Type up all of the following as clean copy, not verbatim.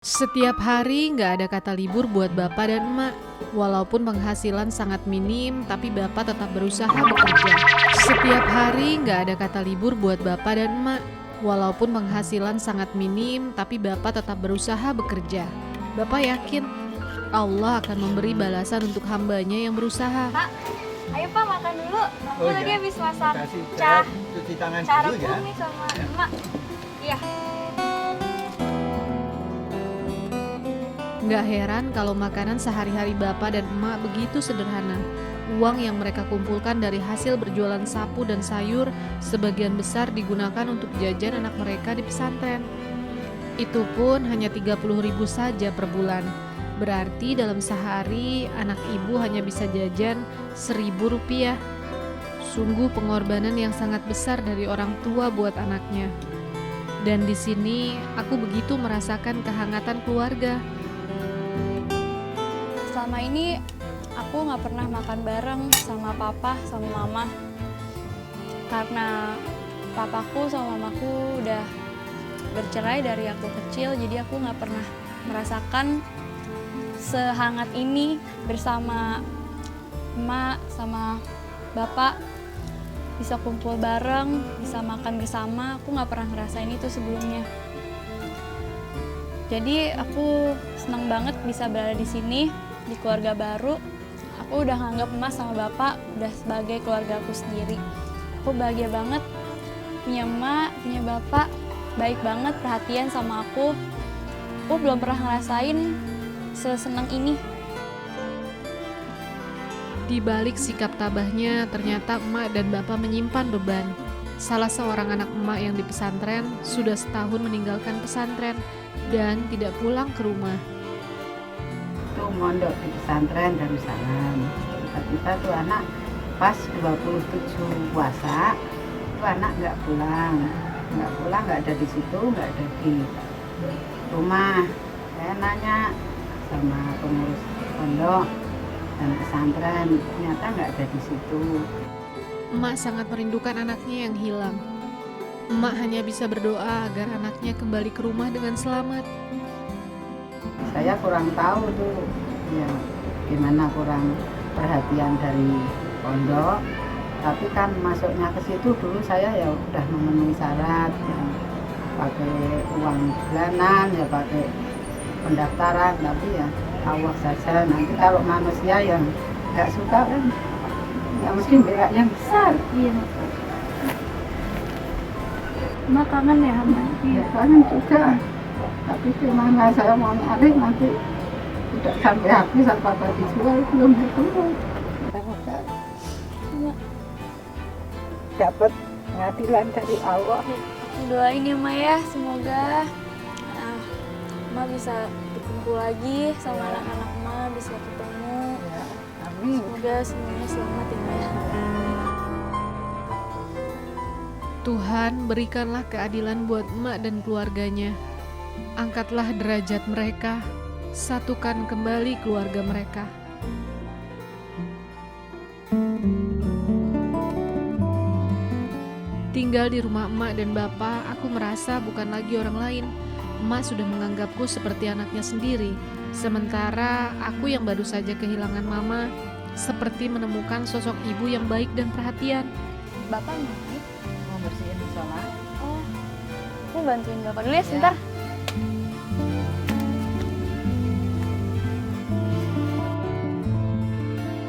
Setiap hari nggak ada kata libur buat bapak dan emak. Walaupun penghasilan sangat minim, tapi bapak tetap berusaha bekerja. Setiap hari nggak ada kata libur buat bapak dan emak. Walaupun penghasilan sangat minim, tapi bapak tetap berusaha bekerja. Bapak yakin Allah akan memberi balasan untuk hambanya yang berusaha. Pak, ayo Pak makan dulu. Aku Oh, lagi iya. habis masak Kasih cah cuci tangan cah dulu ya. rebung nih sama emak. Iya. Nggak heran kalau makanan sehari-hari bapak dan emak begitu sederhana. Uang yang mereka kumpulkan dari hasil berjualan sapu dan sayur sebagian besar digunakan untuk jajan anak mereka di pesantren. Itu pun hanya 30.000 saja per bulan. Berarti dalam sehari anak ibu hanya bisa jajan 1.000 rupiah. Sungguh pengorbanan yang sangat besar dari orang tua buat anaknya. Dan di sini aku begitu merasakan kehangatan keluarga. Selama ini aku nggak pernah makan bareng sama papa sama mama. Karena papaku sama mamaku udah bercerai dari aku kecil, jadi aku nggak pernah merasakan sehangat ini bersama emak sama bapak, bisa kumpul bareng, bisa makan bersama. Aku nggak pernah ngerasain itu sebelumnya. Jadi aku senang banget bisa berada di sini, di keluarga baru. Aku udah nganggap emas sama bapak udah sebagai keluarga aku sendiri. Aku bahagia banget punya emak, punya bapak, baik banget, perhatian sama aku. Aku belum pernah ngerasain sesenang ini. Di balik sikap tabahnya, ternyata emak dan bapak menyimpan beban. Salah seorang anak emak yang di pesantren sudah setahun meninggalkan pesantren dan tidak pulang ke rumah. Itu mondok di pesantren Darussalam. Tiba-tiba tuh anak pas 27 puasa, itu anak nggak pulang, nggak ada di situ, nggak ada di rumah. Saya nanya sama pengurus pondok dan pesantren, ternyata nggak ada di situ. Emak sangat merindukan anaknya yang hilang. Emak hanya bisa berdoa agar anaknya kembali ke rumah dengan selamat. Saya kurang tahu tuh, ya gimana kurang perhatian dari pondok. Tapi kan masuknya ke situ dulu saya ya udah memenuhi syarat, ya, pakai uang bulanan, ya pakai pendaftaran. Tapi ya Allah saja. Nanti kalau manusia yang nggak suka kan, ya mesti berak yang besar. Iya. Emak kangen ya sama? Ya kangen juga. Tapi gimana saya mau nyari nanti tidak sampai habis apa dijual belum ketemu. Semoga dapat pengadilan dari Allah. Aku doain ya Emak ya, semoga Emak bisa berkumpul lagi sama anak-anak Emak, bisa ketemu. Ya, amin. Semoga semuanya selamat ya Emak ya. Tuhan, berikanlah keadilan buat emak dan keluarganya. Angkatlah derajat mereka, satukan kembali keluarga mereka. Tinggal di rumah emak dan bapak, aku merasa bukan lagi orang lain. Emak sudah menganggapku seperti anaknya sendiri, sementara aku yang baru saja kehilangan mama, seperti menemukan sosok ibu yang baik dan perhatian. Bapak ngapain? Mau bersihin musola. Oh, aku bantuin Bapak dulu ya sebentar.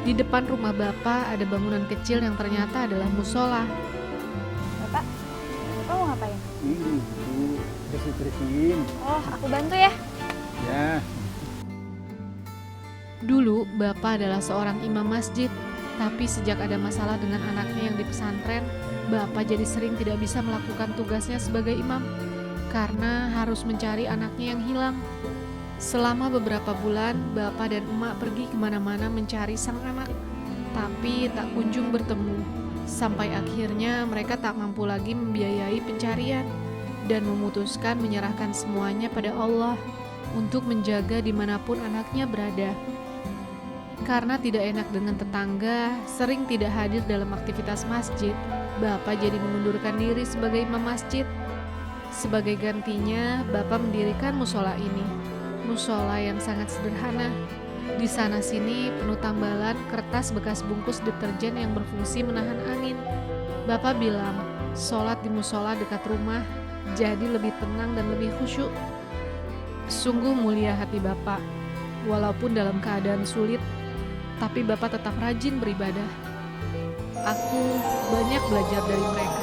Di depan rumah bapak ada bangunan kecil yang ternyata adalah musola. Bapak, Bapak mau ngapain? Ini bersih-bersihin. Oh, aku bantu ya. Ya. Dulu bapak adalah seorang imam masjid, tapi sejak ada masalah dengan anaknya yang di pesantren, bapak jadi sering tidak bisa melakukan tugasnya sebagai imam karena harus mencari anaknya yang hilang. Selama beberapa bulan, bapak dan emak pergi kemana-mana mencari sang anak, tapi tak kunjung bertemu. Sampai akhirnya mereka tak mampu lagi membiayai pencarian dan memutuskan menyerahkan semuanya pada Allah untuk menjaga dimanapun anaknya berada. Karena tidak enak dengan tetangga, sering tidak hadir dalam aktivitas masjid, bapak jadi mengundurkan diri sebagai imam masjid. Sebagai gantinya, bapak mendirikan musola ini. musola yang sangat sederhana. Di sana-sini penuh tambalan kertas bekas bungkus deterjen yang berfungsi menahan angin. Bapak bilang, sholat di musola dekat rumah jadi lebih tenang dan lebih khusyuk. Sungguh mulia hati Bapak. Walaupun dalam keadaan sulit, tapi Bapak tetap rajin beribadah. Aku banyak belajar dari mereka.